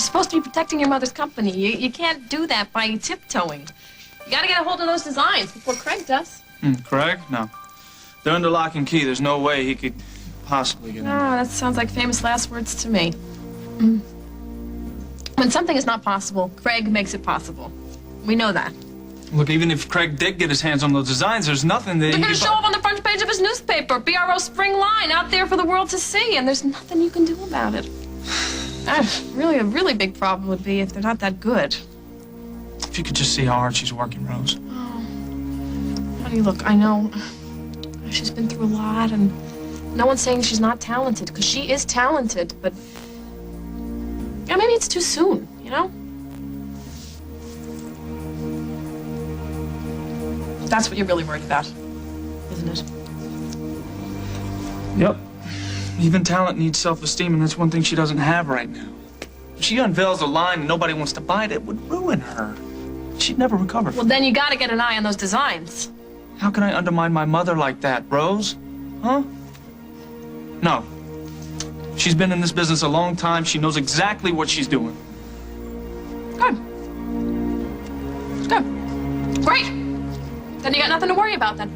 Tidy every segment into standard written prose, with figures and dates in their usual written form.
supposed to be protecting your mother's company. You can't do that by tiptoeing. You gotta get a hold of those designs before Craig does. Craig? No. They're under lock and key. There's no way he could possibly get in. Oh, that sounds like famous last words to me. When something is not possible, Craig makes it possible. We know that. Look, even if Craig did get his hands on those designs, there's nothing that They're gonna show up on the front page of his newspaper, BRO Spring Line, out there for the world to see, and there's nothing you can do about it. Really, a really big problem would be if they're not that good. If you could just see how hard she's working, Rose. Oh. Honey, look, I know she's been through a lot, and no one's saying she's not talented, because she is talented, but yeah, maybe it's too soon, you know? That's what you're really worried about, isn't it? Yep. Even talent needs self-esteem, and that's one thing she doesn't have right now. If she unveils a line and nobody wants to buy it, it would ruin her. She'd never recover. Well, then you gotta get an eye on those designs. How can I undermine my mother like that, Rose? Huh? No. She's been in this business a long time. She knows exactly what she's doing. Good. Good. Great. Then you got nothing to worry about, then.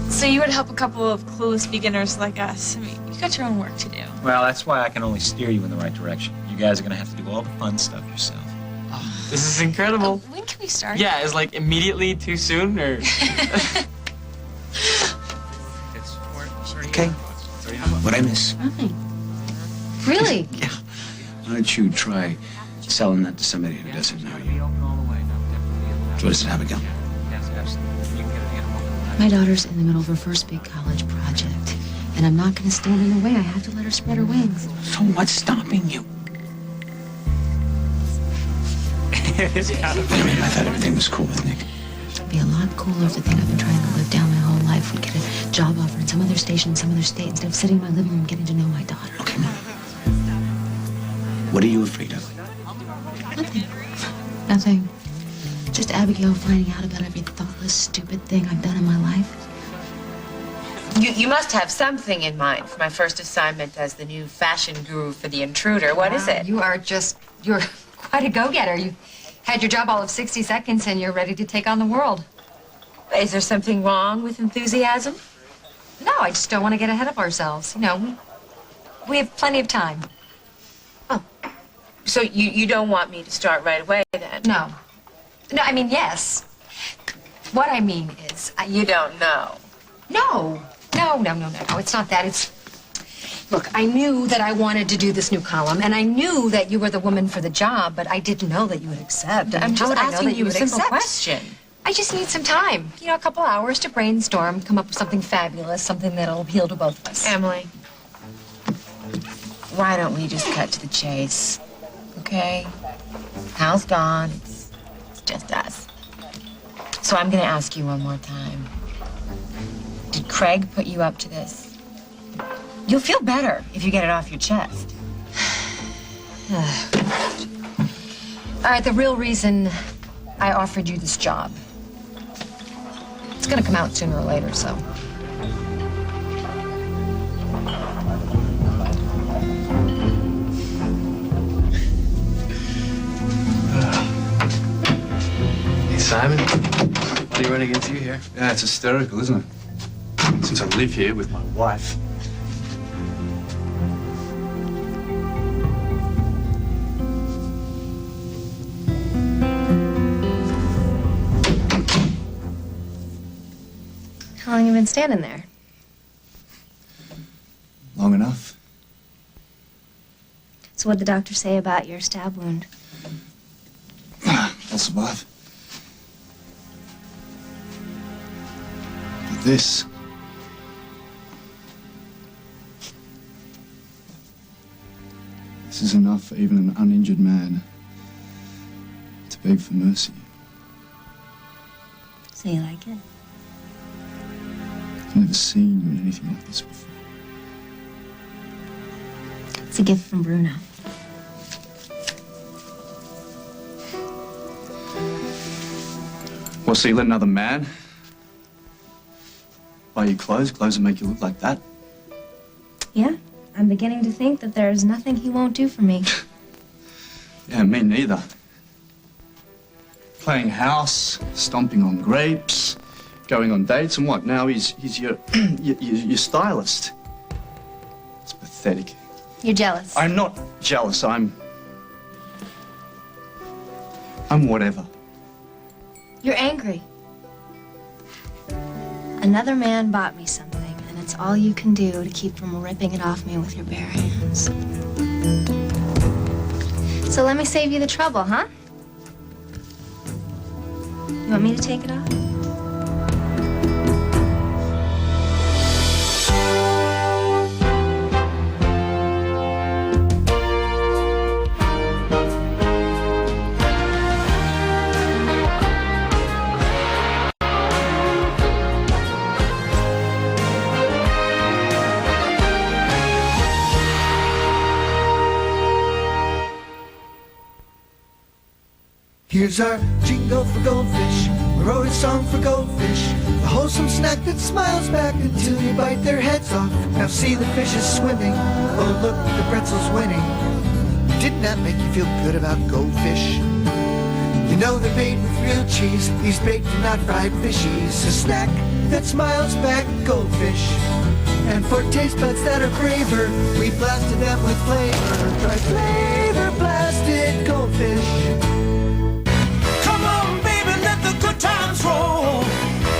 So you would help a couple of clueless beginners like us. I mean, you got your own work to do. Well, that's why I can only steer you in the right direction. You guys are gonna have to do all the fun stuff yourself. Oh, this is incredible. When can we start? Yeah, is like immediately too soon, or? Okay. What I miss? Nothing. Really? Yeah. Why don't you try selling that to somebody who doesn't know you? What does it have again? My daughter's in the middle of her first big college project, and I'm not going to stand in the way. I have to let her spread her wings. So what's stopping you? Wait a minute, I thought everything was cool with Nick. It'd be a lot cooler if the thing I've been trying to live down my whole life would get a job offer in some other station, in some other state, instead of sitting in my living room getting to know my daughter. Okay, Mom. What are you afraid of? Nothing. Nothing. Just Abigail finding out about every thoughtless, stupid thing I've done in my life. You must have something in mind for my first assignment as the new fashion guru for the Intruder. What is it? You're quite a go-getter. You had your job all of 60 seconds and you're ready to take on the world. Is there something wrong with enthusiasm? No, I just don't want to get ahead of ourselves. You know, we have plenty of time. Oh. So you don't want me to start right away, then? No. No, I mean, yes. What I mean is... You don't know. No. No, it's not that. It's... Look, I knew that I wanted to do this new column, and I knew that you were the woman for the job, but I didn't know that you would accept. I'm just asking you a simple accept? question. I just need some time. You know, a couple hours to brainstorm, come up with something fabulous, something that'll appeal to both of us. Emily, why don't we just cut to the chase, okay? Hal's gone. It's just us. So I'm going to ask you one more time. Did Craig put you up to this? You'll feel better if you get it off your chest. All right, the real reason I offered you this job. It's gonna come out sooner or later, so. Hey, Simon. What are you running into here? Yeah, it's hysterical, isn't it? Since I live here with my wife. How long have you been standing there? Long enough. So what'd the doctor say about your stab wound? I'll survive. But this... This is enough for even an uninjured man to beg for mercy. So you like it? I've never seen you in anything like this before. It's a gift from Bruno. Well, so you let another man buy you clothes that make you look like that? Yeah, I'm beginning to think that there's nothing he won't do for me. Yeah, me neither. Playing house, stomping on grapes, going on dates, and what? Now he's your your stylist. It's pathetic. You're jealous. I'm not jealous. I'm whatever. You're angry. Another man bought me something, and it's all you can do to keep from ripping it off me with your bare hands. So let me save you the trouble, huh? You want me to take it off? Here's our jingle for goldfish. We wrote a song for goldfish. A wholesome snack that smiles back until you bite their heads off. Now see the fishes swimming. Oh look, the pretzel's winning. Didn't that make you feel good about goldfish? You know they're made with real cheese. He's baked and not fried fishies. A snack that smiles back, goldfish. And for taste buds that are braver, we blasted them with flavor. Try flavor blasted goldfish. Times roll.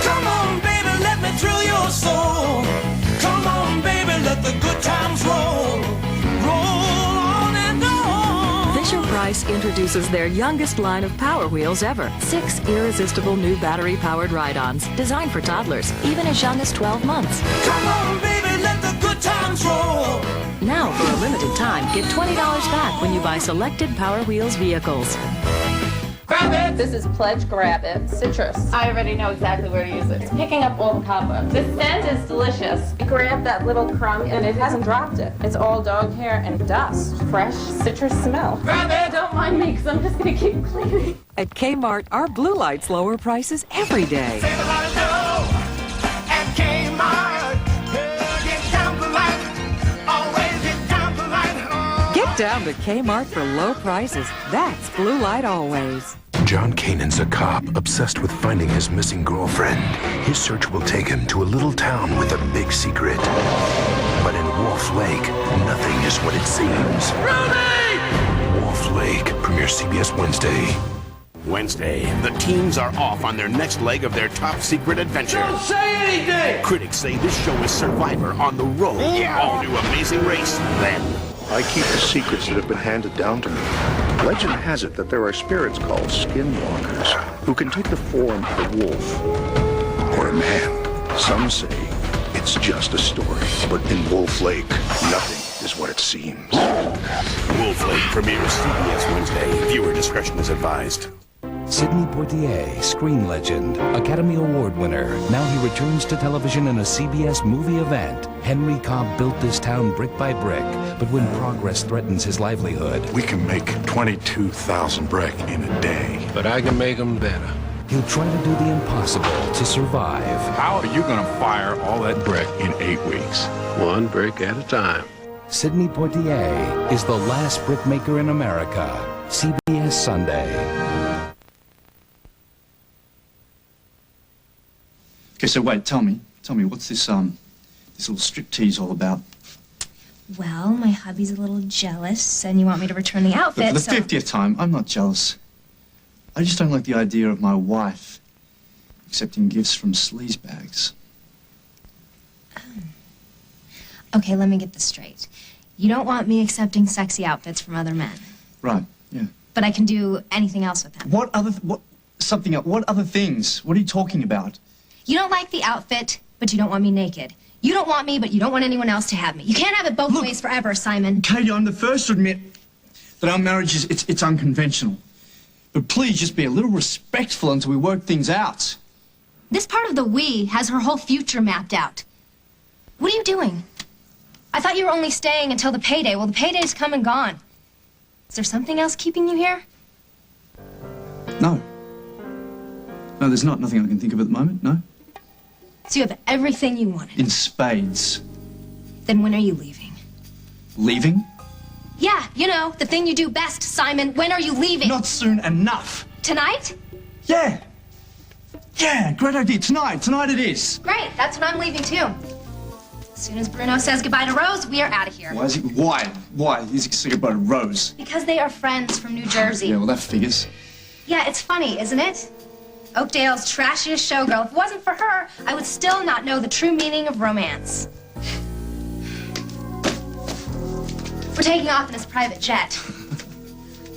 Come on, baby, let me thrill your soul. Come on, baby, let the good times roll. Roll on and on. Fisher-Price introduces their youngest line of Power Wheels ever. 6 irresistible new battery-powered ride-ons designed for toddlers, even as young as 12 months. Come on, baby, let the good times roll. Now, for a limited time, get $20 back when you buy selected Power Wheels vehicles. Grab it! This is Pledge Grab It Citrus. I already know exactly where to use it. It's picking up all the cobwebs. The scent is delicious. You grab that little crumb and it hasn't dropped it. It's all dog hair and dust. Fresh citrus smell. Grab it! Don't mind me because I'm just going to keep cleaning. At Kmart, our blue lights lower prices every day. Save a lot of dough at Kmart. Get down the line. Always get down the line. Get down to Kmart for low prices. That's Blue Light always. John Kanan's a cop obsessed with finding his missing girlfriend. His search will take him to a little town with a big secret. But in Wolf Lake, nothing is what it seems. Rudy! Wolf Lake premieres CBS Wednesday. Wednesday, the teams are off on their next leg of their top secret adventure. Don't say anything! Critics say this show is Survivor on the road. Yeah. All new Amazing Race. Then, I keep the secrets that have been handed down to me. Legend has it that there are spirits called skinwalkers who can take the form of a wolf or a man. Some say it's just a story, but in Wolf Lake, nothing is what it seems. Wolf Lake premieres CBS Wednesday. Viewer discretion is advised. Sidney Poitier, screen legend, Academy Award winner. Now he returns to television in a CBS movie event. Henry Cobb built this town brick by brick, but when progress threatens his livelihood... We can make 22,000 brick in a day. But I can make them better. He'll try to do the impossible to survive. How are you going to fire all that brick in 8 weeks? One brick at a time. Sidney Poitier is the last brickmaker in America. CBS Sunday. Okay, so wait, tell me, what's this little striptease all about? Well, my hubby's a little jealous, and you want me to return the outfit, For the so... 50th time, I'm not jealous. I just don't like the idea of my wife accepting gifts from sleazebags. Okay, let me get this straight. You don't want me accepting sexy outfits from other men. Right, yeah. But I can do anything else with them. What other things? What are you talking about? You don't like the outfit, but you don't want me naked. You don't want me, but you don't want anyone else to have me. You can't have it both ways forever, Simon. Katie, I'm the first to admit that our marriage is it's unconventional. But please just be a little respectful until we work things out. This part of the we has her whole future mapped out. What are you doing? I thought you were only staying until the payday. Well, the payday's come and gone. Is there something else keeping you here? No. No, there's nothing I can think of at the moment, no? So you have everything you wanted. In spades. Then when are you leaving? Leaving? Yeah, you know, the thing you do best, Simon. When are you leaving? Not soon enough. Tonight? Yeah. Yeah, great idea. Tonight it is. Great, that's when I'm leaving too. As soon as Bruno says goodbye to Rose, we are out of here. Why is he saying goodbye to Rose? Because they are friends from New Jersey. Yeah, well, that figures. Yeah, it's funny, isn't it? Oakdale's trashiest showgirl. If it wasn't for her, I would still not know the true meaning of romance. We're taking off in his private jet.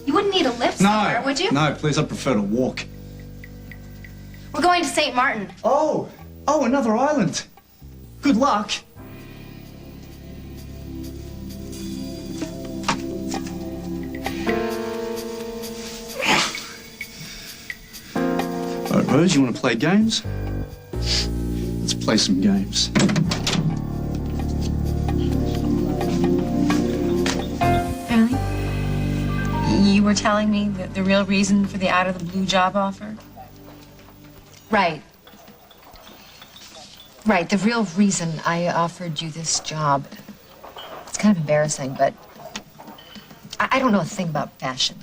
You wouldn't need a lift somewhere, would you? No, please, I prefer to walk. We're going to St. Martin. Oh, another island. Good luck. All right, Rose, you want to play games? Let's play some games. Darling, you were telling me the real reason for the out-of-the-blue job offer? Right. Right, the real reason I offered you this job, it's kind of embarrassing, but I don't know a thing about fashion.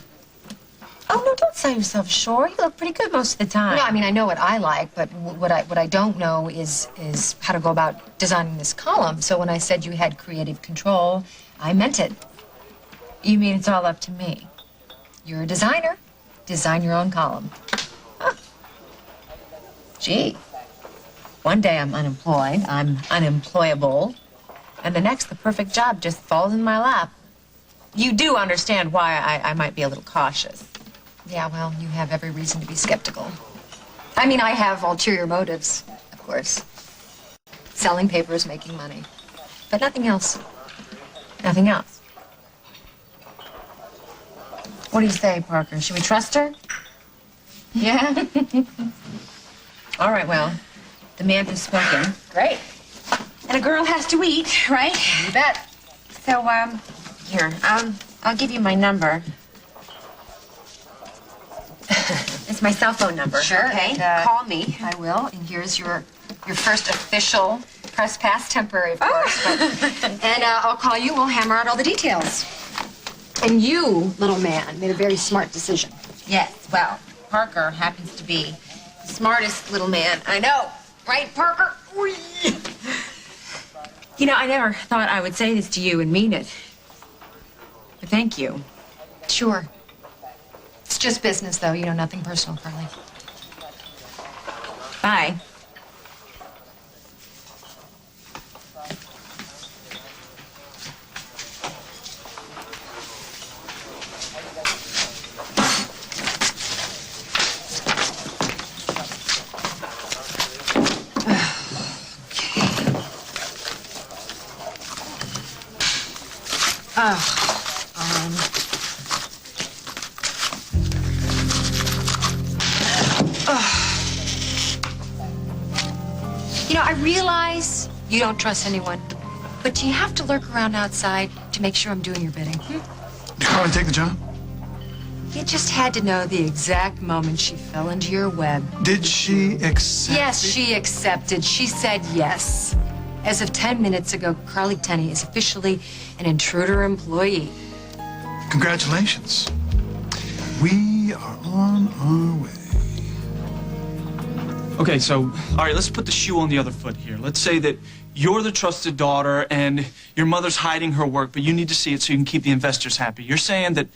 Oh, no, don't sell yourself short. You look pretty good most of the time. No, I mean, I know what I like, but what I don't know is how to go about designing this column. So when I said you had creative control, I meant it. You mean it's all up to me? You're a designer. Design your own column. Huh. Gee. One day I'm unemployed, I'm unemployable, and the next the perfect job just falls in my lap. You do understand why I might be a little cautious. Yeah, well, you have every reason to be skeptical. I mean, I have ulterior motives, of course. Selling papers, making money. But nothing else. Nothing else. What do you say, Parker? Should we trust her? Yeah? All right, well, the man has spoken. Great. And a girl has to eat, right? You bet. So, here, I'll give you my number. It's my cell phone number. Sure. Okay. Call me. I will. And here's your first official press pass, temporary, of course. And I'll call you. We'll hammer out all the details. And you, little man, made a very smart decision. Yes. Well, Parker happens to be the smartest little man I know. Right, Parker? Whee! You know, I never thought I would say this to you and mean it. But thank you. Sure. It's just business, though. You know, nothing personal, Carly. Bye. You know, I realize you don't trust anyone, but do you have to lurk around outside to make sure I'm doing your bidding? Did Carly take the job? You just had to know the exact moment she fell into your web. Did she accept? Yes, she accepted. She said yes. As of 10 minutes ago, Carly Tenney is officially an intruder employee. Congratulations. We are on our way. Okay, so, all right, let's put the shoe on the other foot here. Let's say that you're the trusted daughter and your mother's hiding her work, but you need to see it so you can keep the investors happy. You're saying that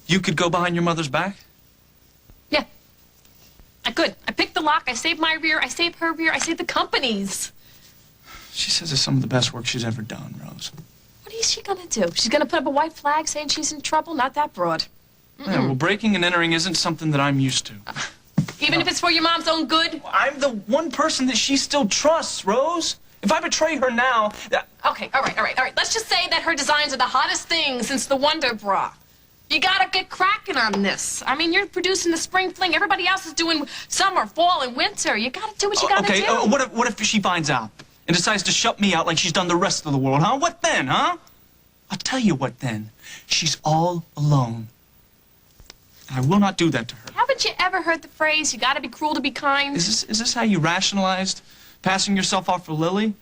you could go behind your mother's back? Yeah. I could. I picked the lock. I saved my rear. I saved her rear. I saved the company's. She says it's some of the best work she's ever done, Rose. What is she gonna do? She's gonna put up a white flag saying she's in trouble? Not that broad. Yeah, well, breaking and entering isn't something that I'm used to. Even if it's for your mom's own good? I'm the one person that she still trusts, Rose. If I betray her now... Okay, all right. Let's just say that her designs are the hottest thing since the Wonder Bra. You gotta get cracking on this. I mean, you're producing the spring fling. Everybody else is doing summer, fall, and winter. You gotta do what you gotta do. Okay, what if she finds out and decides to shut me out like she's done the rest of the world, huh? What then, huh? I'll tell you what then. She's all alone. I will not do that to her. Haven't Haven't you ever heard the phrase, you gotta be cruel to be kind? Is this how you rationalized passing yourself off for Lily?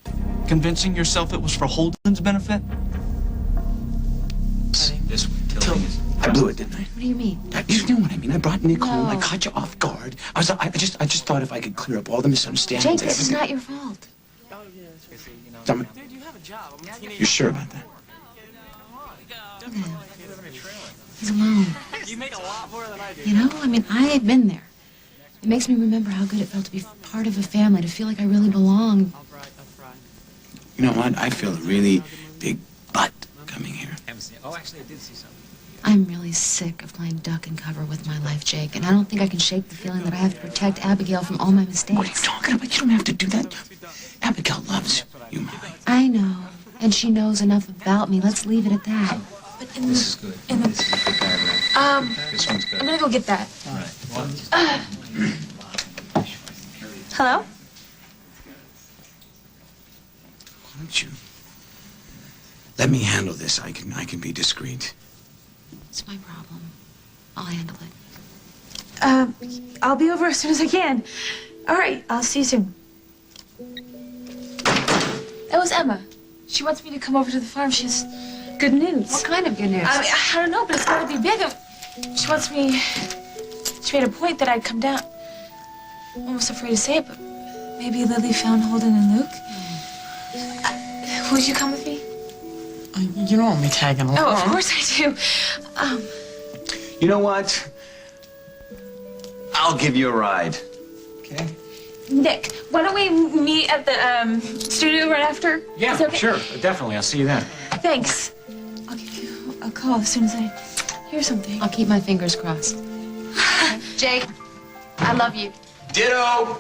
Convincing yourself it was for Holden's benefit? This tilting is... I blew it, didn't I? What do you mean? You know what I mean. I brought Nick home. I caught you off guard. I just thought if I could clear up all the misunderstandings. Jake, this is not your fault. You're sure about that? He's alone. You make a lot more than I do. You know, I mean, I've been there. It makes me remember how good it felt to be part of a family, to feel like I really belong. You know what? I feel a really big butt coming here. Oh, actually, I did see something. I'm really sick of playing duck and cover with my life, Jake, and I don't think I can shake the feeling that I have to protect Abigail from all my mistakes. What are you talking about? You don't have to do that. Abigail loves you, Molly. I know, and she knows enough about me. Let's leave it at that. But in This is good. This is a good paragraph. This one's good. I'm gonna go get that. All right. One. Hello? Why don't you let me handle this? I can be discreet. It's my problem. I'll handle it. I'll be over as soon as I can. All right, I'll see you soon. That was Emma. She wants me to come over to the farm. She has good news. What kind of good news? I don't know, but it's got to be big. She wants me... She made a point that I'd come down. I'm almost afraid to say it, but maybe Lily found Holden and Luke. Would you come with me? You don't want me tagging along. Oh, of course I do. You know what? I'll give you a ride. Okay? Nick, why don't we meet at the studio right after? Yeah, Is that okay? sure. Definitely. I'll see you then. Thanks. I'll give you a call as soon as I hear something. I'll keep my fingers crossed. Jake, I love you. Ditto!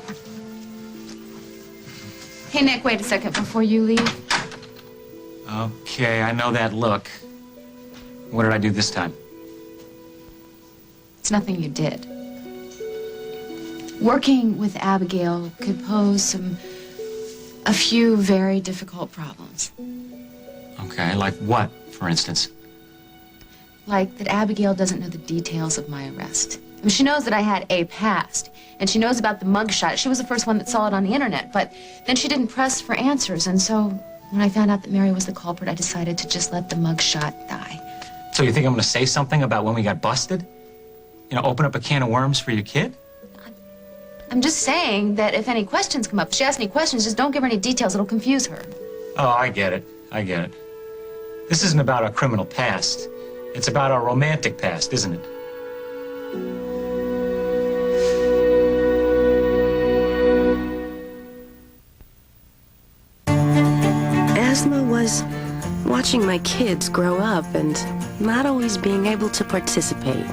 Hey, Nick, wait a second before you leave. Okay, I know that look. What did I do this time? It's nothing you did. Working with Abigail could pose a few very difficult problems. Okay, like what, for instance? Like that Abigail doesn't know the details of my arrest. I mean, she knows that I had a past, and she knows about the mugshot. She was the first one that saw it on the internet, but then she didn't press for answers, and so when I found out that Mary was the culprit, I decided to just let the mugshot die. So you think I'm going to say something about when we got busted? You know, open up a can of worms for your kid? I'm just saying that if any questions come up, if she asks any questions, just don't give her any details. It'll confuse her. Oh, I get it. I get it. This isn't about our criminal past. It's about our romantic past, isn't it? Asthma was watching my kids grow up and not always being able to participate.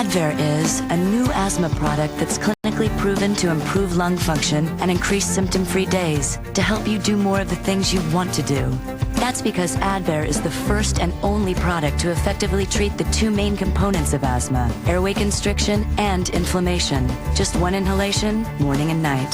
Advair is a new asthma product that's clinically proven to improve lung function and increase symptom-free days to help you do more of the things you want to do. That's because Advair is the first and only product to effectively treat the two main components of asthma, airway constriction and inflammation. Just one inhalation, morning and night.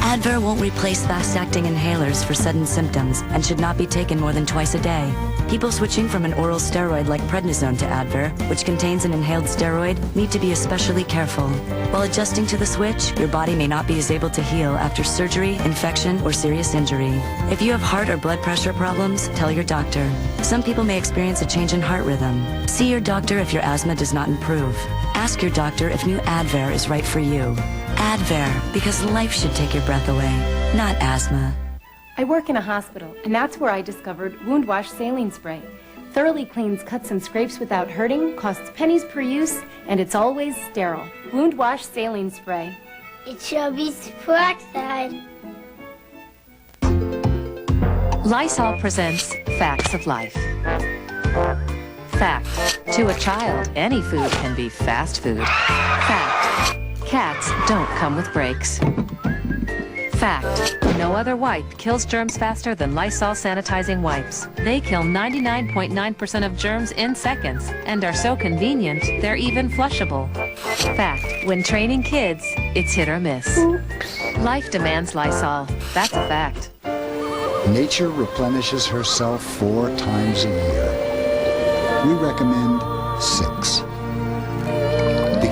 Advair won't replace fast-acting inhalers for sudden symptoms and should not be taken more than twice a day. People switching from an oral steroid like prednisone to Advair, which contains an inhaled steroid, need to be especially careful. While adjusting to the switch, your body may not be as able to heal after surgery, infection, or serious injury. If you have heart or blood pressure problems, tell your doctor. Some people may experience a change in heart rhythm. See your doctor if your asthma does not improve. Ask your doctor if new Advair is right for you. Advair, because life should take your breath away, not asthma. I work in a hospital, and that's where I discovered Wound Wash Saline Spray. Thoroughly cleans cuts and scrapes without hurting, costs pennies per use, and it's always sterile. Wound Wash Saline Spray. It shall be peroxide. Lysol presents Facts of Life. Fact: to a child, any food can be fast food. Fact: cats don't come with brakes. Fact: no other wipe kills germs faster than Lysol sanitizing wipes. They kill 99.9% of germs in seconds and are so convenient, they're even flushable. Fact: when training kids, it's hit or miss. Life demands Lysol. That's a fact. Nature replenishes herself 4 times a year. We recommend 6.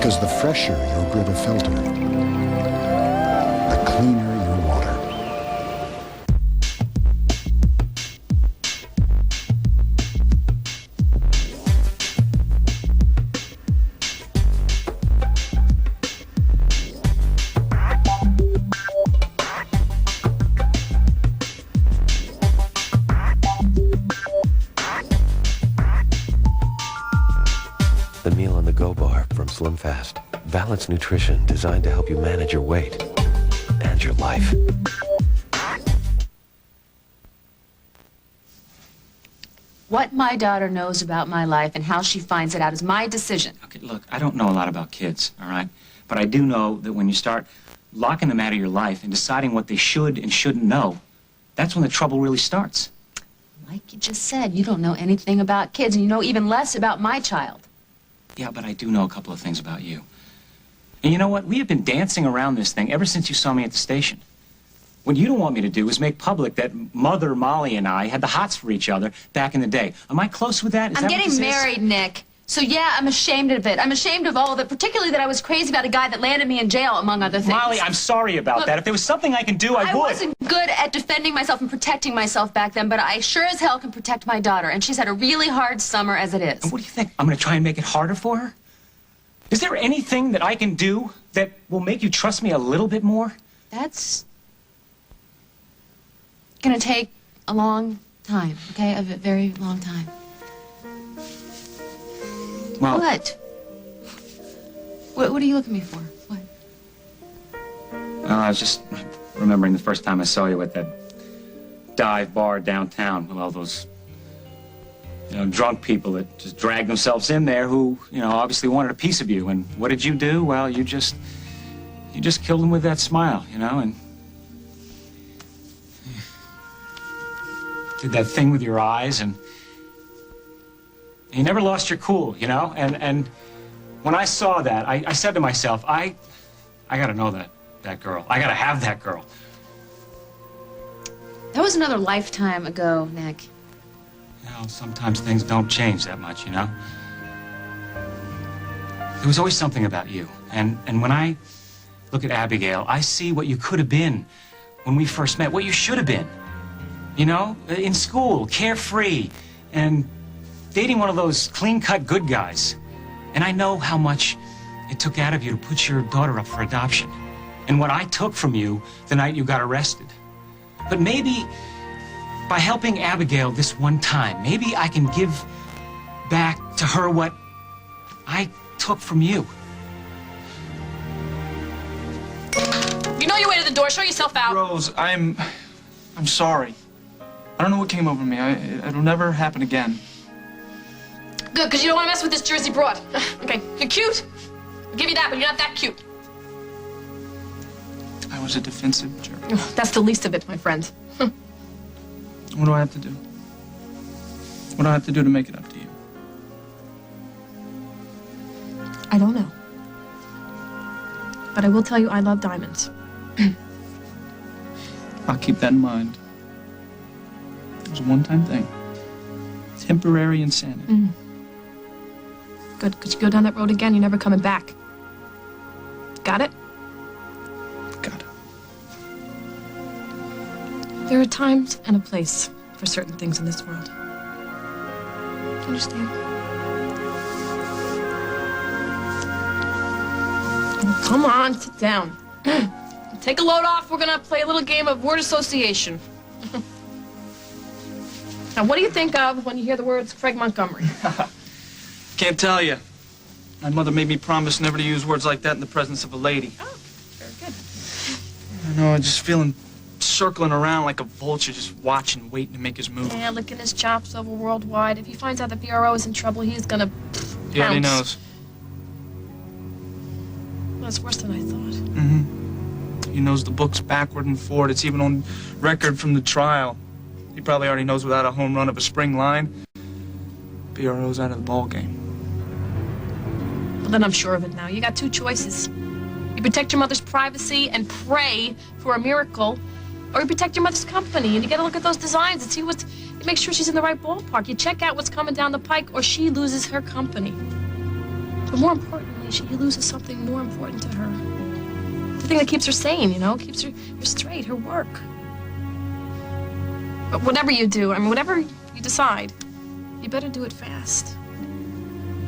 Because the fresher your Brita filter, the cleaner your water. The meal on the go bar from Slim Fast. Balanced nutrition designed to help you manage your weight and your life. What my daughter knows about my life and how she finds it out is my decision. Okay, look, I don't know a lot about kids, all right? But I do know that when you start locking them out of your life and deciding what they should and shouldn't know, that's when the trouble really starts. Like you just said, you don't know anything about kids, and you know even less about my child. Yeah, but I do know a couple of things about you. And you know what? We have been dancing around this thing ever since you saw me at the station. What you don't want me to do is make public that Mother Molly and I had the hots for each other back in the day. Am I close with that? I'm getting married, Nick. So yeah, I'm ashamed of it. I'm ashamed of all of it, particularly that I was crazy about a guy that landed me in jail, among other things. Molly, I'm sorry about Look, that. If there was something I can do, I would. I wasn't good at defending myself and protecting myself back then, but I sure as hell can protect my daughter, and she's had a really hard summer as it is. And what do you think? I'm going to try and make it harder for her? Is there anything that I can do that will make you trust me a little bit more? That's gonna take a long time, okay? A very long time. Well, What? What are you looking at me for? What? Well, I was just remembering the first time I saw you at that dive bar downtown with all those, drunk people that just dragged themselves in there who, obviously wanted a piece of you. And what did you do? Well, you just killed them with that smile, and did that thing with your eyes, and you never lost your cool, And when I saw that, I said to myself, I gotta know that girl. I gotta have that girl. That was another lifetime ago, Nick. Sometimes things don't change that much, There was always something about you. And when I look at Abigail, I see what you could have been when we first met, what you should have been. In school, carefree, and dating one of those clean-cut good guys. And I know how much it took out of you to put your daughter up for adoption. And what I took from you the night you got arrested. But maybe by helping Abigail this one time, maybe I can give back to her what I took from you. You know your way to the door. Show yourself out. Rose, I'm sorry. I don't know what came over me. It'll never happen again. Good, because you don't want to mess with this Jersey broad. Okay, you're cute. I'll give you that, but you're not that cute. I was a defensive jerk. That's the least of it, my friend. What do I have to do? What do I have to do to make it up to you? I don't know. But I will tell you I love diamonds. I'll keep that in mind. It was a one-time thing. Temporary insanity. Good, because you go down that road again, you're never coming back. Got it? Got it. There are times and a place for certain things in this world. Understand? Oh, come on, sit down. Take a load off. We're gonna play a little game of word association. Now, what do you think of when you hear the words Craig Montgomery? Can't tell you. My mother made me promise never to use words like that in the presence of a lady. Oh, very good. I know, I'm just feeling circling around like a vulture, just watching, waiting to make his move. Yeah, licking his chops over worldwide. If he finds out the BRO is in trouble, he's gonna He already knows. Well, it's worse than I thought. He knows the books backward and forward. It's even on record from the trial. He probably already knows without a home run of a spring line, BRO's out of the ball game. Well, then I'm sure of it now. You got two choices. You protect your mother's privacy and pray for a miracle, or you protect your mother's company and you gotta look at those designs and see you make sure she's in the right ballpark. You check out what's coming down the pike or she loses her company. But more importantly, she loses something more important to her. The thing that keeps her sane, keeps her straight, her work. But whatever you do, whatever you decide, you better do it fast.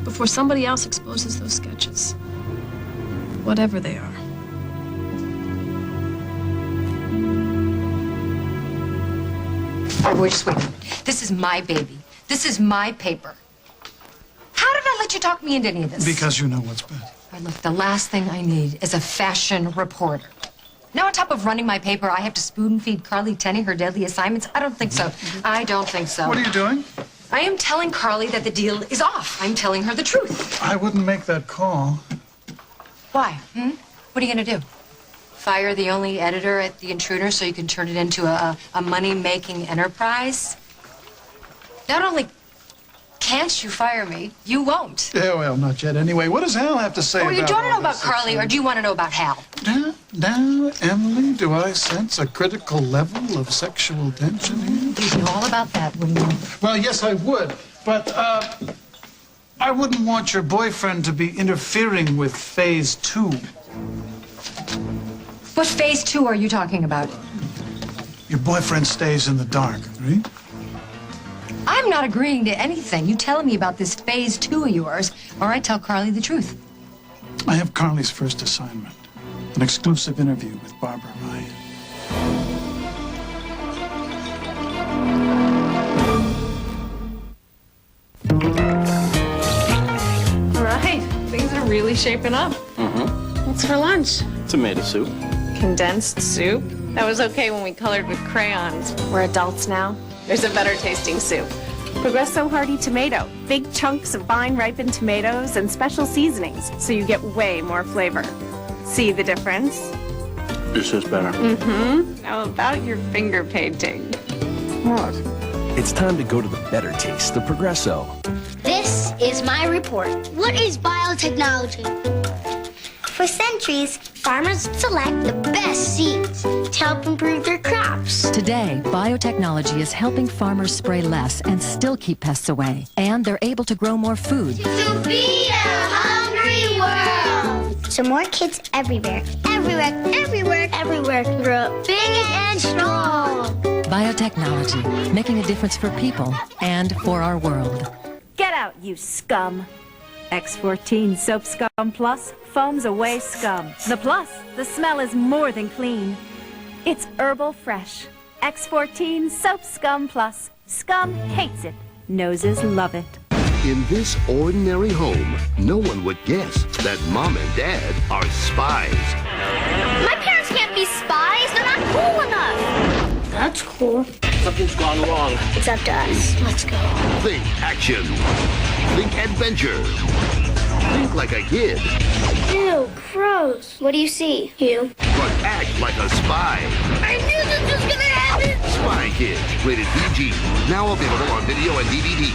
Before somebody else exposes those sketches. Whatever they are. All right, just wait. This is my baby. This is my paper. How did I let you talk me into any of this? Because you know what's best. All right, look, the last thing I need is a fashion reporter. Now, on top of running my paper, I have to spoon feed Carly Tenney her deadly assignments? I don't think so. I don't think so. What are you doing? I am telling Carly that the deal is off. I'm telling her the truth. I wouldn't make that call. Why? What are you going to do? Fire the only editor at The Intruder so you can turn it into a money-making enterprise? Not only can't you fire me, you won't. Yeah, well, not yet. Anyway, what does Hal have to say Oh, about you don't want to know all about this? Carly, or do you want to know about Hal? Now, Emily, do I sense a critical level of sexual tension here? You'd know all about that, wouldn't you? Well, yes, I would. But, I wouldn't want your boyfriend to be interfering with phase 2. What phase 2 are you talking about? Your boyfriend stays in the dark, agree? I'm not agreeing to anything. You tell me about this phase 2 of yours, or I tell Carly the truth. I have Carly's first assignment. An exclusive interview with Barbara Ryan. All right, things are really shaping up. Mm-hmm. What's for lunch? Tomato soup. Condensed soup? That was okay when we colored with crayons. We're adults now. There's a better tasting soup. Progresso Hearty Tomato. Big chunks of vine-ripened tomatoes and special seasonings, so you get way more flavor. See the difference? This is better. Mm-hmm. Now about your finger painting. What? It's time to go to the better taste of Progresso. This is my report. What is biotechnology? For centuries, farmers select the best seeds to help improve their crops. Today, biotechnology is helping farmers spray less and still keep pests away. And they're able to grow more food. To be a hungry world. So more kids everywhere can grow up big and strong. Biotechnology, making a difference for people and for our world. Get out, you scum. X14 Soap Scum Plus foams away scum. The plus, the smell is more than clean. It's herbal fresh. X14 Soap Scum Plus. Scum hates it. Noses love it. In this ordinary home, no one would guess that Mom and Dad are spies. My parents can't be spies. They're not cool enough. That's cool. Something's gone wrong. It's up to us. Let's go. Think action. Think adventure. Think like a kid. Ew, gross. What do you see? You. But act like a spy. I knew this was gonna happen. Spy Kids, rated PG. Now available on video and DVD.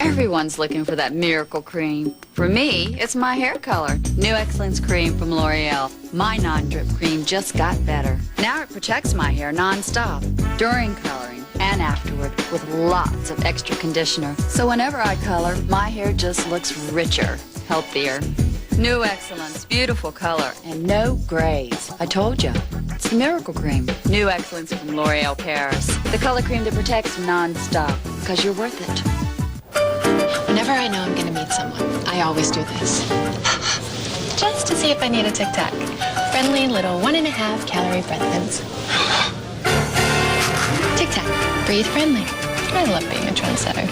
Everyone's looking for that miracle cream. For me, it's my hair color. New Excellence Cream from L'Oreal. My non-drip cream just got better. Now it protects my hair non-stop, during coloring and afterward, with lots of extra conditioner. So whenever I color, my hair just looks richer, healthier. New Excellence, beautiful color, and no grays. I told you, it's the miracle cream. New Excellence from L'Oreal Paris. The color cream that protects non-stop, because you're worth it. Whenever I know I'm gonna meet someone, I always do this. Just to see if I need a Tic Tac. Friendly little 1.5 calorie breath mints. Tic Tac, breathe friendly. I love being a trendsetter.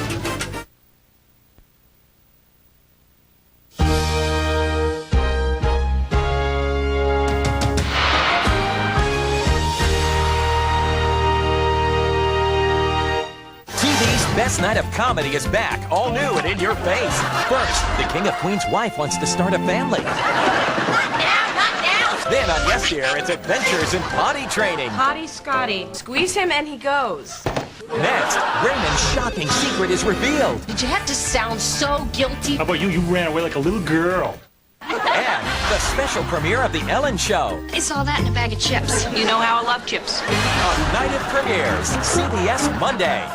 Best night of comedy is back, all new and in your face. First, the King of Queens' wife wants to start a family. Not now. Then on Yes Dear, it's adventures in potty training. Potty Scotty. Squeeze him and he goes. Next, Raymond's shocking secret is revealed. Did you have to sound so guilty? How about you? You ran away like a little girl. And the special premiere of The Ellen Show. It's all that in a bag of chips. You know how I love chips. On Night of Premieres, CBS Monday.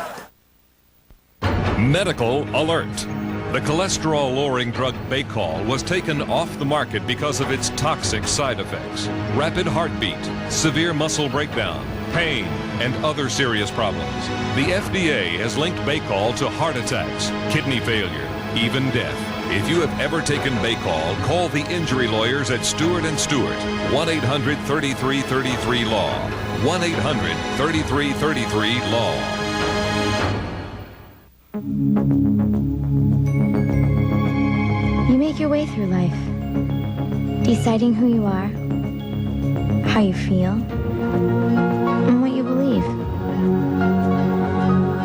Medical alert. The cholesterol-lowering drug Baycol was taken off the market because of its toxic side effects. Rapid heartbeat, severe muscle breakdown, pain, and other serious problems. The FDA has linked Baycol to heart attacks, kidney failure, even death. If you have ever taken Baycol, call the injury lawyers at Stewart & Stewart. 1-800-3333-LAW. 1-800-3333-LAW. You make your way through life, deciding who you are, how you feel, and what you believe.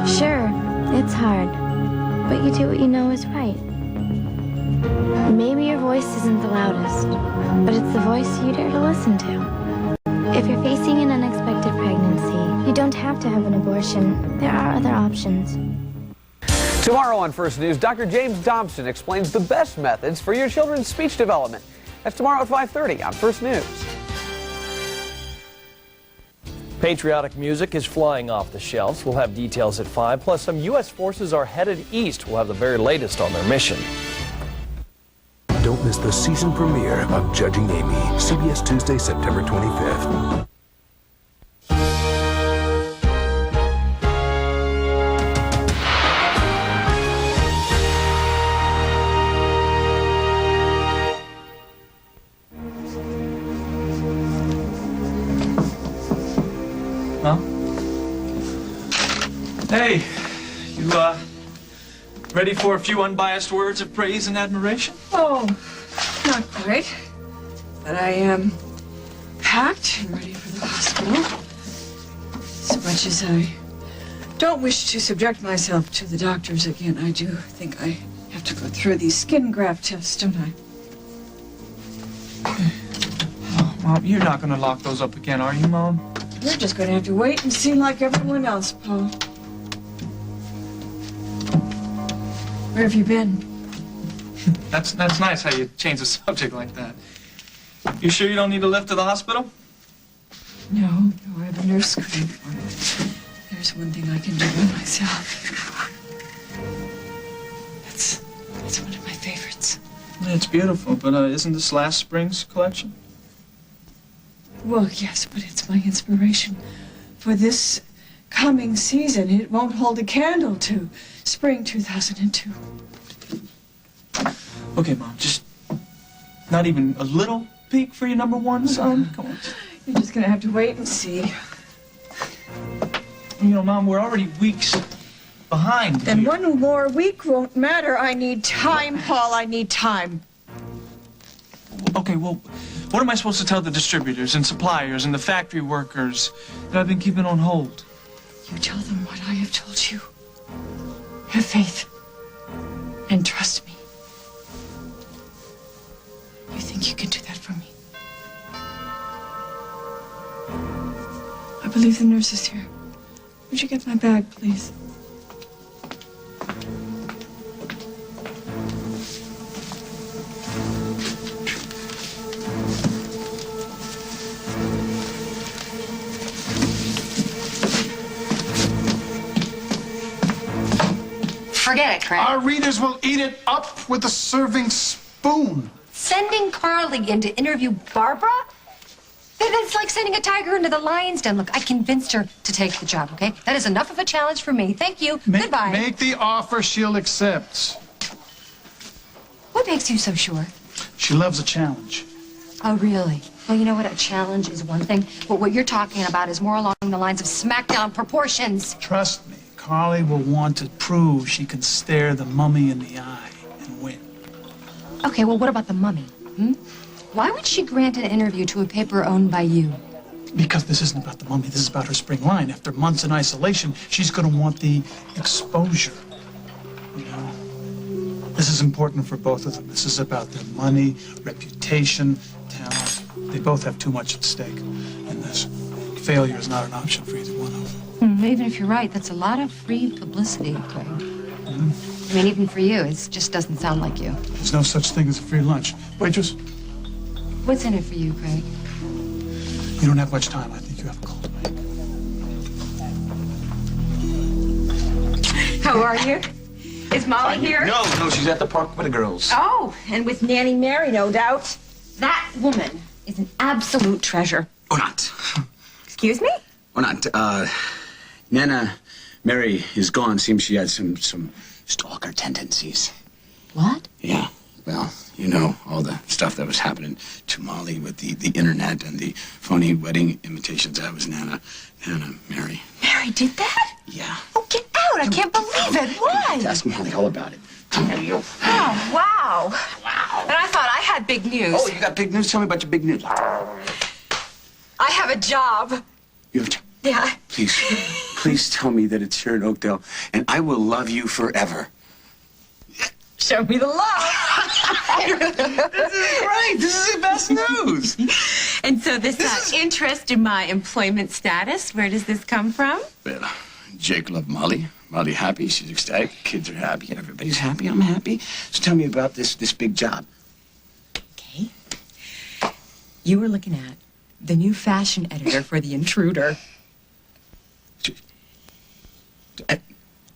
Sure, it's hard, but you do what you know is right. Maybe your voice isn't the loudest, but it's the voice you dare to listen to. If you're facing an unexpected pregnancy, you don't have to have an abortion. There are other options. Tomorrow on First News, Dr. James Dobson explains the best methods for your children's speech development. That's tomorrow at 5:30 on First News. Patriotic music is flying off the shelves. We'll have details at 5. Plus, some U.S. forces are headed east. We'll have the very latest on their mission. Don't miss the season premiere of Judging Amy, CBS Tuesday, September 25th. Huh? Hey, you, ready for a few unbiased words of praise and admiration? Oh, not quite. But I am packed and ready for the hospital. As much as I don't wish to subject myself to the doctors again, I do think I have to go through these skin graft tests, don't I? Oh, Mom, you're not going to lock those up again, are you, Mom? You're just going to have to wait and see like everyone else, Paul. Where have you been? That's nice how you change the subject like that. You sure you don't need a lift to the hospital? No, I have a nurse coming for me. There's one thing I can do by myself. That's one of my favorites. Yeah, it's beautiful, but isn't this last spring's collection? Well, yes, but it's my inspiration for this coming season. It won't hold a candle to spring 2002. Okay, Mom, just not even a little peek for your number one son? Come on. You're just gonna have to wait and see. You know, Mom, we're already weeks behind. Then here. one more week won't matter. I need time, Paul. I need time. Okay, well, what am I supposed to tell the distributors and suppliers and the factory workers that I've been keeping on hold? You tell them what I have told you. Have faith. And trust me. You think you can do that for me? I believe the nurse is here. Would you get my bag, please? Forget it, Craig. Our readers will eat it up with a serving spoon. Sending Carly in to interview Barbara? That's like sending a tiger into the lion's den. Look, I convinced her to take the job, okay? That is enough of a challenge for me. Thank you. Goodbye. Make the offer, she'll accept. What makes you so sure? She loves a challenge. Oh, really? Well, you know what? A challenge is one thing, but what you're talking about is more along the lines of smackdown proportions. Trust me, Carly will want to prove she can stare the mummy in the eye and win. Okay, well, what about the mummy? Why would she grant an interview to a paper owned by you? Because this isn't about the mummy, this is about her spring line. After months in isolation, she's going to want the exposure. You know, this is important for both of them. This is about their money, reputation, talent. They both have too much at stake in this. Failure is not an option for either one of them. Even if you're right, that's a lot of free publicity, Craig. I mean, even for you, it just doesn't sound like you. There's no such thing as a free lunch. Waitress, What's in it for you, Craig? you don't have much time. I think you have a call to make. How are you? Is Molly here? No, she's at the park with the girls. Oh, and with Nanny Mary, no doubt. That woman is an absolute treasure. Or not. Excuse me? Or not. Nana Mary is gone. Seems she had some stalker tendencies. What? Yeah. Well, you know, all the stuff that was happening to Molly with the internet and the phony wedding invitations. That was Nana Mary. Mary did that? Yeah. Oh, get out. I can't believe it. Why? Ask Molly all about it. Tell you. Oh, wow. Wow. And I thought I had big news. Oh, you got big news? Tell me about your big news. I have a job. You have a job? Yeah. Please tell me that it's here in Oakdale, and I will love you forever. Show me the love. This is great. This is the best news. And so this interest in my employment status, where does this come from? Well, Jake loved Molly. Molly happy. She's ecstatic. Kids are happy. Everybody's happy. I'm happy. So tell me about this big job. Okay. You were looking at the new fashion editor for The Intruder.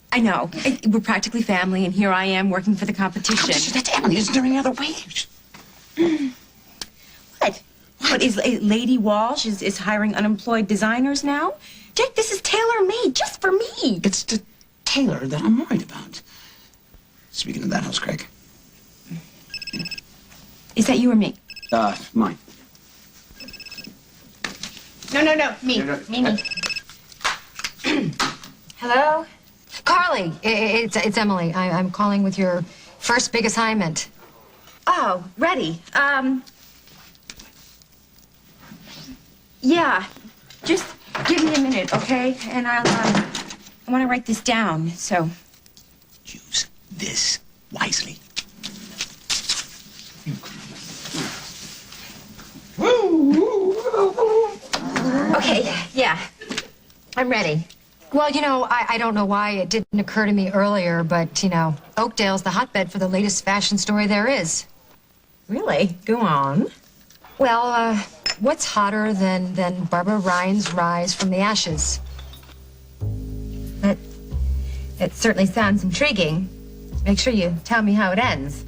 I know. We're practically family, and here I am working for the competition. That's Emily. Isn't there any other way? What? What is Lady Walsh is hiring unemployed designers now? Jake, this is tailor-made just for me. It's the tailor that I'm worried about. Speaking of that house, Craig. Is that you or me? Mine. No. Me. Me. Hello? Carly, it's Emily. I'm calling with your first big assignment. Oh, ready. Yeah. Just give me a minute, okay? And I want to write this down, so. Use this wisely. Okay, yeah. I'm ready. Well, you know, I don't know why it didn't occur to me earlier, but, you know, Oakdale's the hotbed for the latest fashion story there is. Really? Go on. Well, what's hotter than Barbara Ryan's rise from the ashes? That certainly sounds intriguing. Make sure you tell me how it ends.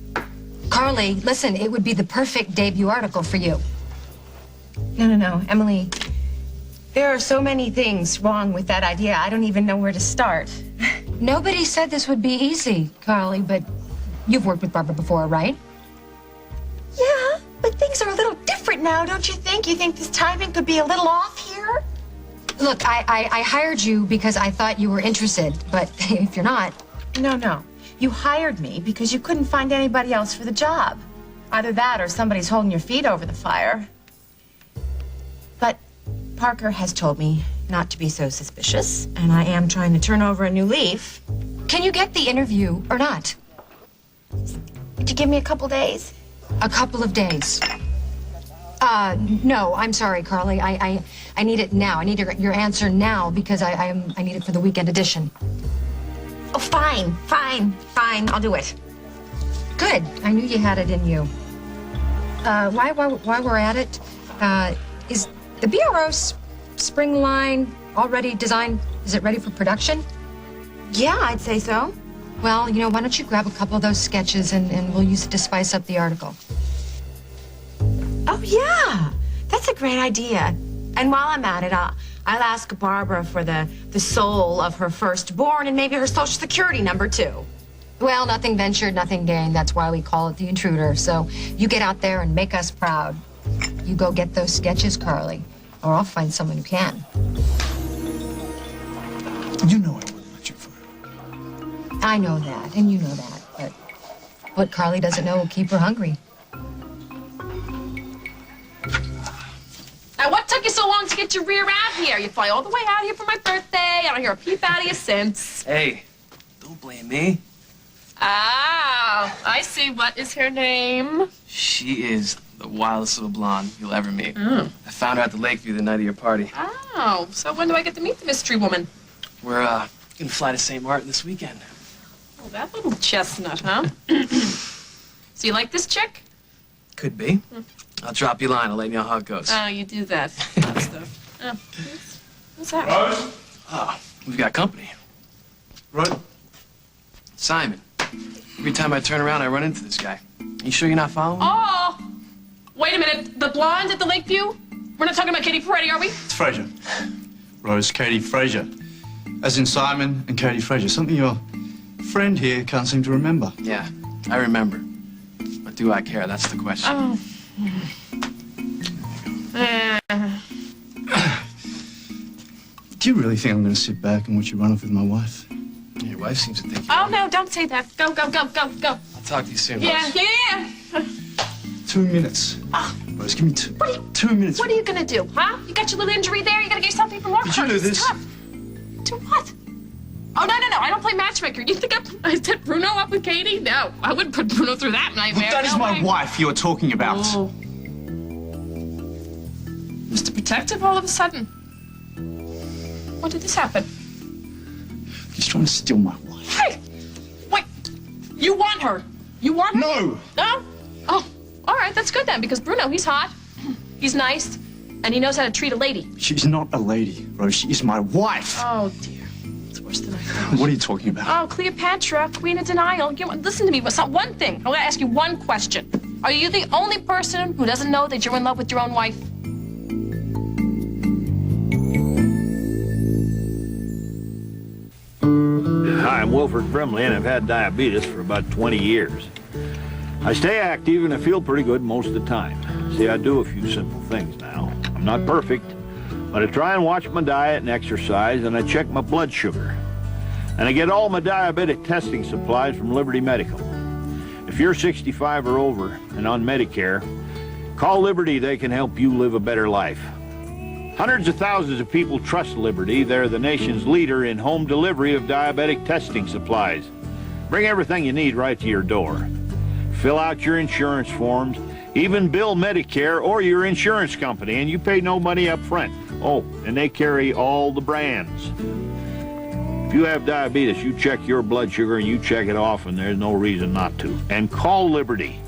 Carly, listen, it would be the perfect debut article for you. No, Emily. There are so many things wrong with that idea, I don't even know where to start. Nobody said this would be easy, Carly, but you've worked with Barbara before, right? Yeah, but things are a little different now, don't you think? You think this timing could be a little off here? Look, I hired you because I thought you were interested, but if you're not... No. You hired me because you couldn't find anybody else for the job. Either that or somebody's holding your feet over the fire. But Parker has told me not to be so suspicious, and I am trying to turn over a new leaf. Can you get the interview or not? Could you give me a couple days? A couple of days. No, I'm sorry, Carly. I need it now. I need your answer now because I need it for the weekend edition. Oh, fine. I'll do it. Good. I knew you had it in you. While we're at it, is the BRO spring line already designed? Is it ready for production? Yeah, I'd say so. Well, you know, why don't you grab a couple of those sketches and we'll use it to spice up the article. Oh, yeah. That's a great idea. And while I'm at it, I'll ask Barbara for the soul of her firstborn and maybe her social security number, too. Well, nothing ventured, nothing gained. That's why we call it The Intruder. So you get out there and make us proud. You go get those sketches, Carly, or I'll find someone who can. You know I wouldn't let you fire. I know that, and you know that, but what Carly doesn't know will keep her hungry. Now, what took you so long to get your rear out here? You fly all the way out here for my birthday. I don't hear a peep out of you since. Hey, don't blame me. Ah, I see. What is her name? She is the wildest little blonde you'll ever meet. Oh. I found her at the Lakeview the night of your party. Oh, so when do I get to meet the mystery woman? We're gonna fly to St. Martin this weekend. Oh, that little chestnut, huh? So you like this chick? Could be. I'll drop you a line. I'll let you know how it goes. Oh, you do that stuff. Oh, what's that? Oh, we've got company. Right. Simon. Every time I turn around, I run into this guy. You sure you're not following? Oh! Wait a minute. The blonde at the Lakeview? We're not talking about Katie Peretti, are we? It's Fraser. Rose, Katie Fraser. As in Simon and Katie Fraser. Something your friend here can't seem to remember. Yeah, I remember. But do I care? That's the question. Oh. Do you really think I'm going to sit back and watch you run off with my wife? Your wife seems to think you Oh, no, don't say that. Go, go, go, go, go. I'll talk to you soon, Yeah, Rose. yeah. 2 minutes. Rose, give me 2 minutes. What are you gonna do, huh? You got your little injury there. You gotta get yourself even more Did you crutches. do It's this? tough. Do what? Oh, no, no, no. I don't play matchmaker. You think I set Bruno up with Katie? No, I wouldn't put Bruno through that nightmare. Look, that is No my way. wife you're talking about. Oh. Mr. Protective all of a sudden. When did this happen? He's trying to steal my wife. Hey! Wait! You want her? You want her? No! No? Oh, all right. That's good then, because Bruno, he's hot. He's nice. And he knows how to treat a lady. She's not a lady, Rose. She is my wife. Oh, dear. It's worse than I thought. What are you talking about? Oh, Cleopatra, Queen of Denial. Listen to me, but one thing. I'm going to ask you one question. Are you the only person who doesn't know that you're in love with your own wife? Hi, I'm Wilford Brimley, and I've had diabetes for about 20 years. I stay active and I feel pretty good most of the time. See, I do a few simple things now. I'm not perfect, but I try and watch my diet and exercise, and I check my blood sugar. And I get all my diabetic testing supplies from Liberty Medical. If you're 65 or over and on Medicare, call Liberty. They can help you live a better life. Hundreds of thousands of people trust Liberty. They're the nation's leader in home delivery of diabetic testing supplies. Bring everything you need right to your door. Fill out your insurance forms, even bill Medicare or your insurance company, and you pay no money up front. Oh, and they carry all the brands. If you have diabetes, you check your blood sugar and you check it often. There's no reason not to. And call Liberty.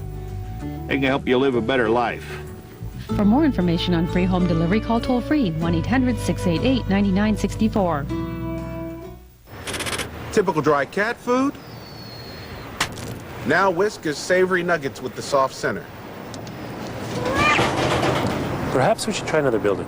They can help you live a better life. For more information on free home delivery, call toll-free 1-800-688-9964. Typical dry cat food? Now Whiskas savory nuggets with the soft center. Perhaps we should try another building.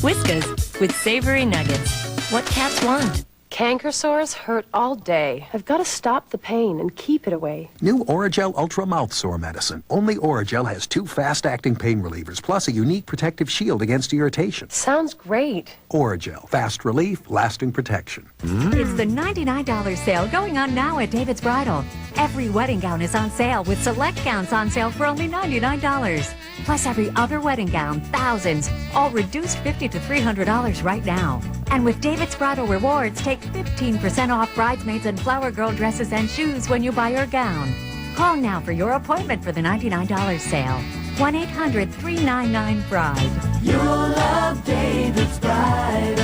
Whiskas with savory nuggets. What cats want. Canker sores hurt all day. I've got to stop the pain and keep it away. New Oragel Ultra Mouth Sore Medicine. Only Oragel has 2 fast-acting pain relievers, plus a unique protective shield against irritation. Sounds great. Oragel. Fast relief, lasting protection. It's the $99 sale going on now at David's Bridal. Every wedding gown is on sale, with select gowns on sale for only $99. Plus every other wedding gown, thousands, all reduced $50 to $300 right now. And with David's Bridal Rewards, take 15% off bridesmaids and flower girl dresses and shoes when you buy your gown. Call now for your appointment for the $99 sale. 1-800-399-BRIDE. You'll love David's Bridal.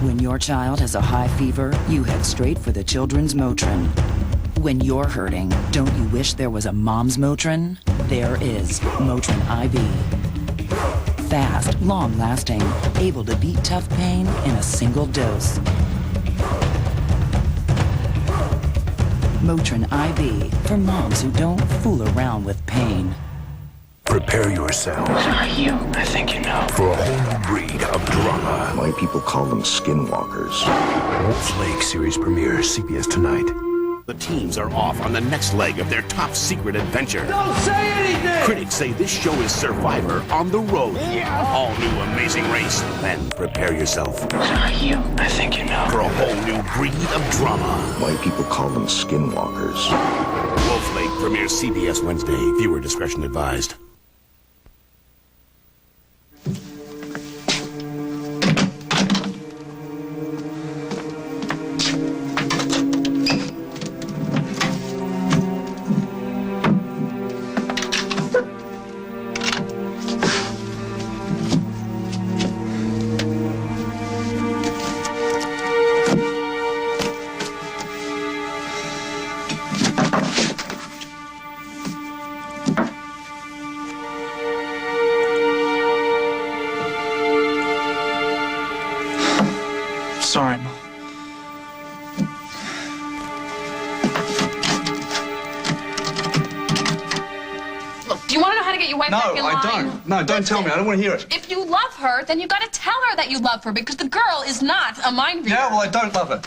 When your child has a high fever, you head straight for the children's Motrin. When you're hurting, don't you wish there was a mom's Motrin? There is Motrin IV. Fast, long-lasting, able to beat tough pain in a single dose. Motrin IV for moms who don't fool around with pain. Prepare yourselves. I think you know. For a whole new breed of drama. Why people call them skinwalkers. Flake series premiere, CBS tonight. The teams are off on the next leg of their top secret adventure. Don't say anything! Critics say this show is Survivor on the road. All new Amazing Race. Then prepare yourself. I think you know. For a whole new breed of drama. Why people call them skinwalkers. Wolf Lake premieres CBS Wednesday. Viewer discretion advised. Sorry, Mom. Look, do you want to know how to get your wife No, back in line? I don't. No, don't tell me. I don't want to hear it. If you love her, then you got to tell her that you love her because the girl is not a mind reader. Yeah, well, I don't love her.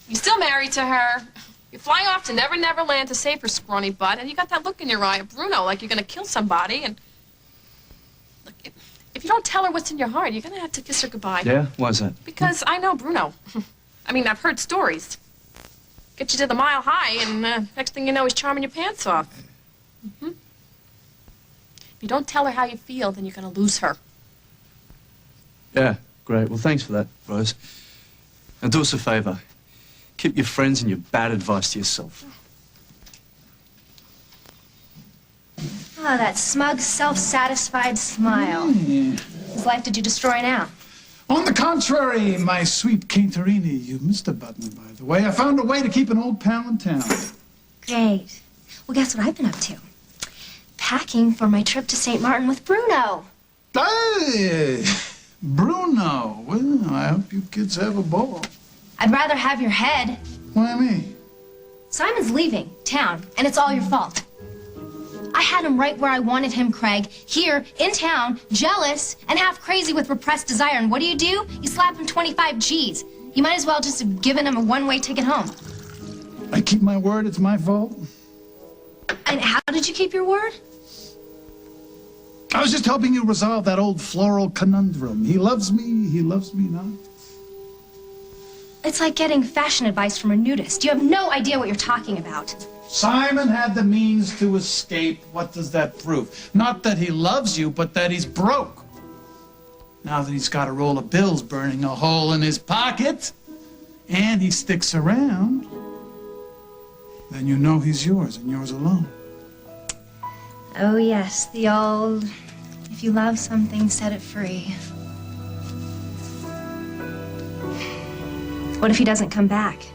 You're still married to her. You're flying off to Never Never Land to save her scrawny butt, and you got that look in your eye of Bruno like you're going to kill somebody. And look, if you don't tell her what's in your heart, you're going to have to kiss her goodbye. Yeah? Why is that? Because I know Bruno. I mean, I've heard stories. Get you to the Mile High, and next thing you know, he's charming your pants off. Mm-hmm. If you don't tell her how you feel, then you're going to lose her. Yeah, great. Well, thanks for that, Rose. Now, do us a favor. Keep your friends and your bad advice to yourself. Oh, that smug, self-satisfied smile. Whose life did you destroy now? On the contrary, my sweet Caterini, you missed a button, by the way. I found a way to keep an old pal in town. Great. Well, guess what I've been up to? Packing for my trip to St. Martin with Bruno. Hey, Bruno. Well, I hope you kids have a ball. I'd rather have your head. Why me? Simon's leaving town, and it's all your fault. I had him right where I wanted him, Craig. Here, in town, jealous, and half crazy with repressed desire. And what do? You slap him 25 G's. You might as well just have given him a one-way ticket home. I keep my word, it's my fault. And how did you keep your word? I was just helping you resolve that old floral conundrum. He loves me not. It's like getting fashion advice from a nudist. You have no idea what you're talking about. Simon had the means to escape. What does that prove? Not that he loves you, but that he's broke. Now that he's got a roll of bills burning a hole in his pocket, and he sticks around, then you know he's yours and yours alone. Oh, yes, the old, if you love something, set it free. What if he doesn't come back?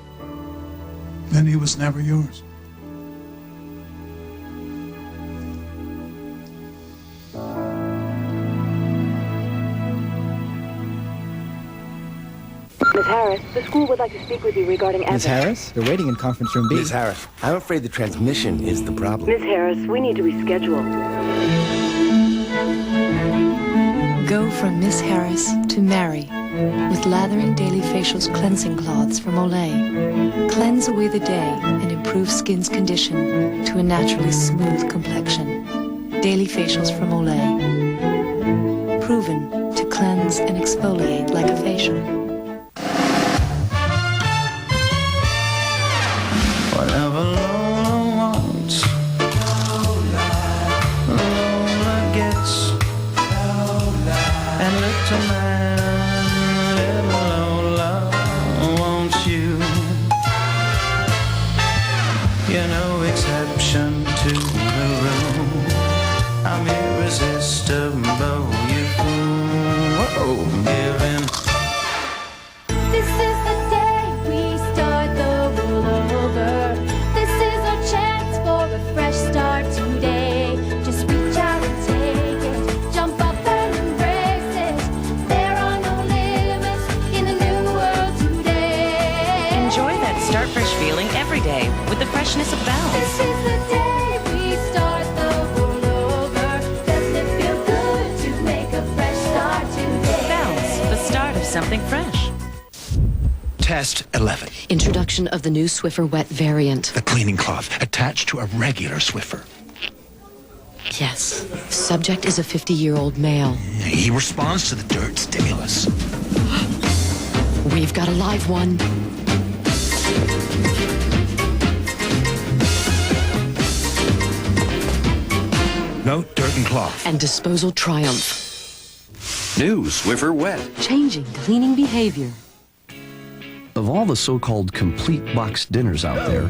Then he was never yours. Miss Harris, the school would like to speak with you regarding Miss Harris? They're waiting in conference room B. Miss Harris, I'm afraid the transmission is the problem. Miss Harris, we need to reschedule. Go from Miss Harris to Mary with Lathering Daily Facials Cleansing Cloths from Olay. Cleanse away the day and improve skin's condition to a naturally smooth complexion. Daily Facials from Olay. Proven to cleanse and exfoliate like a facial. Whatever Lola wants, Lola gets. And little man, little Lola wants you. You're no exception to the rule. I'm irresistible, you fool. Whoa, giving. This is the day we start the world over. This is our chance for a fresh start today. Just reach out and take it. Jump up and embrace it. There are no limits in the new world today. Enjoy that start fresh feeling every day with the freshness of Bounce. This is the day we start the world over. Doesn't it feel good to make a fresh start today? Bounce, the start of something fresh. Test 11. Introduction of the new Swiffer Wet variant. The cleaning cloth attached to a regular Swiffer. Yes. Subject is a 50-year-old male. He responds to the dirt stimulus. We've got a live one. No dirt and cloth. And disposal triumph. New Swiffer Wet. Changing cleaning behavior. Of all the so-called complete box dinners out there,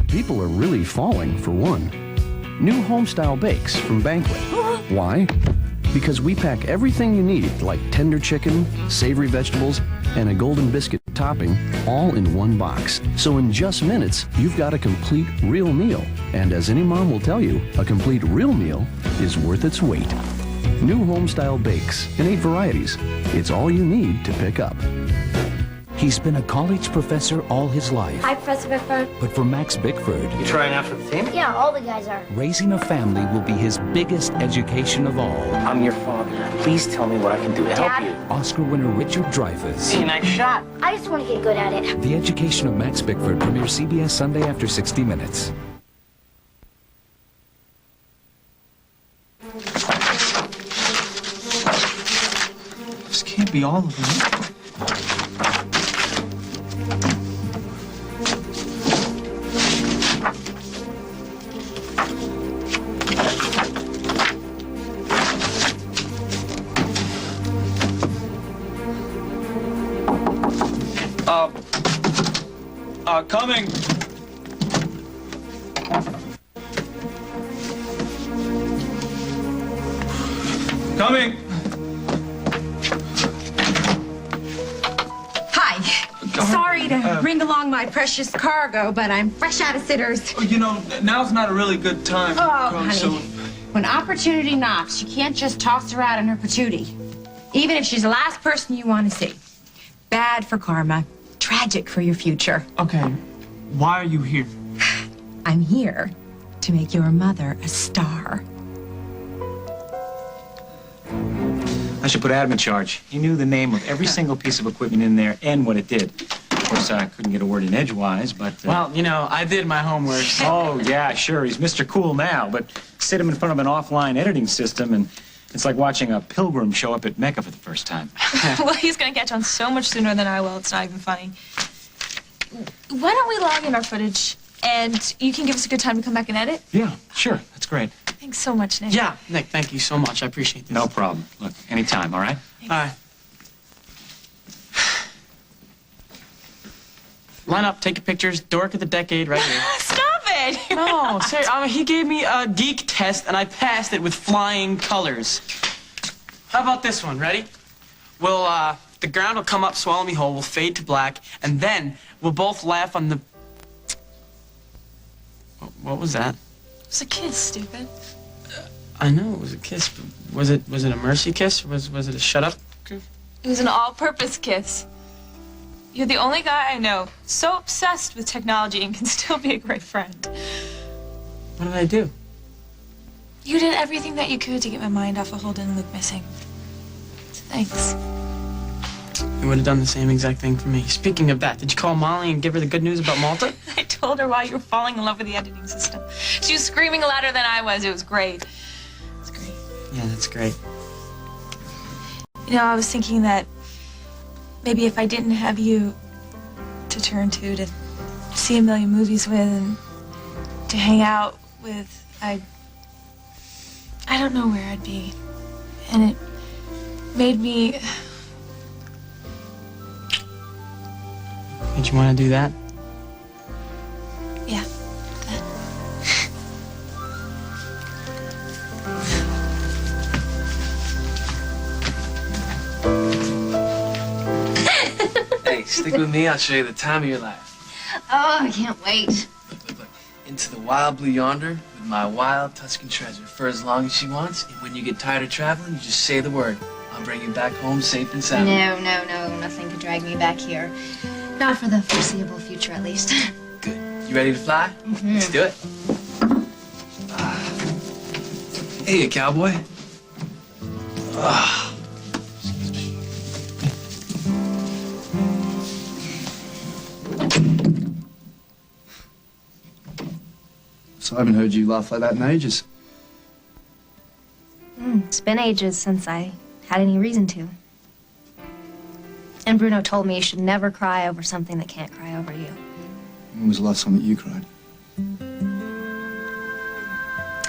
people are really falling for one. New home-style bakes from Banquet. Why? Because we pack everything you need, like tender chicken, savory vegetables, and a golden biscuit topping, all in one box. So in just minutes, you've got a complete real meal. And as any mom will tell you, a complete real meal is worth its weight. New homestyle bakes in 8 varieties. It's all you need to pick up. He's been a college professor all his life. Hi, Professor Bickford. But for Max Bickford, You trying out for the team? Yeah, all the guys are. raising a family will be his biggest education of all. I'm your father. Please tell me what I can do to help you. Oscar winner Richard Dreyfuss. Hey, nice shot. I just want to get good at it. The Education of Max Bickford premieres CBS Sunday after 60 Minutes. This can't be all of them. Coming. Coming. Hi. Sorry to bring along my precious cargo, but I'm fresh out of sitters. You know, now's not a really good time. Oh, Carly, honey. so- When opportunity knocks, you can't just toss her out in her patootie. Even if she's the last person you want to see. Bad for karma. Tragic for your future. Okay, why are you here? I'm here to make your mother a star. I should put Adam in charge. He knew the name of every single piece of equipment in there and what it did. Of course, I couldn't get a word in edgewise, but... Well, you know, I did my homework. Oh, yeah, sure. He's Mr. Cool now, but sit him in front of an offline editing system, and it's like watching a pilgrim show up at Mecca for the first time. Well, he's gonna catch on so much sooner than I will. It's not even funny. Why don't we log in our footage, and you can give us a good time to come back and edit? Yeah, sure. That's great. Thanks so much, Nick. Yeah, Nick, thank you so much. I appreciate this. No problem. Look, anytime, all right? All right. Line up, take your pictures. Dork of the decade right here. Stop it! No, seriously. He gave me a geek test, and I passed it with flying colors. How about this one? Ready? We'll, the ground will come up, swallow me whole, we'll fade to black, and then we'll both laugh on the... What was that? It was a kiss, stupid. I know it was a kiss, but was it a mercy kiss? Was it a shut up? It was an all-purpose kiss. You're the only guy I know so obsessed with technology and can still be a great friend. What did I do? You did everything that you could to get my mind off of Holden and Luke missing. So thanks. You would have done the same exact thing for me. Speaking of that, did you call Molly and give her the good news about Malta? I told her why you were falling in love with the editing system. She was screaming louder than I was. It was great. It's great. Yeah, that's great. You know, I was thinking that maybe if I didn't have you to turn to see a million movies with and to hang out with, I don't know where I'd be. And it made me... Did you want to do that? Yeah, Hey, stick with me. I'll show you the time of your life. Oh, I can't wait. Look. Into the wild blue yonder with my wild Tuscan treasure for as long as she wants. And when you get tired of traveling, you just say the word. I'll bring you back home safe and sound. No. Nothing could drag me back here. Not for the foreseeable future, at least. Good. You ready to fly? Mm-hmm. Let's do it. Hey, cowboy. So I haven't heard you laugh like that in ages. It's been ages since I had any reason to. And Bruno told me you should never cry over something that can't cry over you. When was the last time that you cried?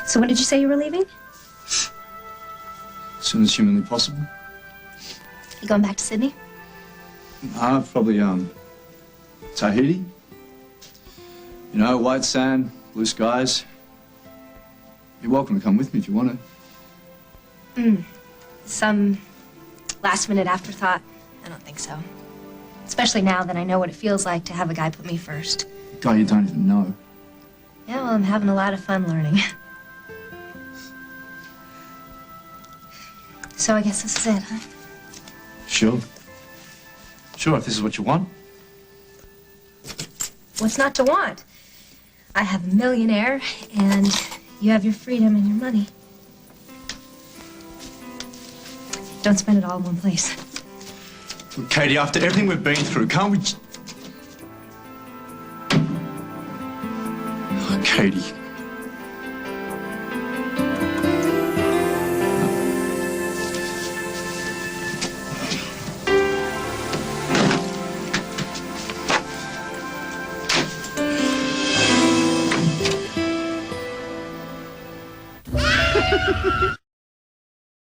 So when did you say you were leaving? As soon as humanly possible. You going back to Sydney? Probably, Tahiti. You know, white sand, blue skies. You're welcome to come with me if you want to. Some last-minute afterthought? I don't think so. Especially now that I know what it feels like to have a guy put me first. Guy you don't even know. Yeah, well, I'm having a lot of fun learning. So I guess this is it, huh? Sure. Sure, if this is what you want. What's not to want? I have a millionaire, and you have your freedom and your money. Don't spend it all in one place. Look, Katie, after everything we've been through, can't we... Oh, Katie.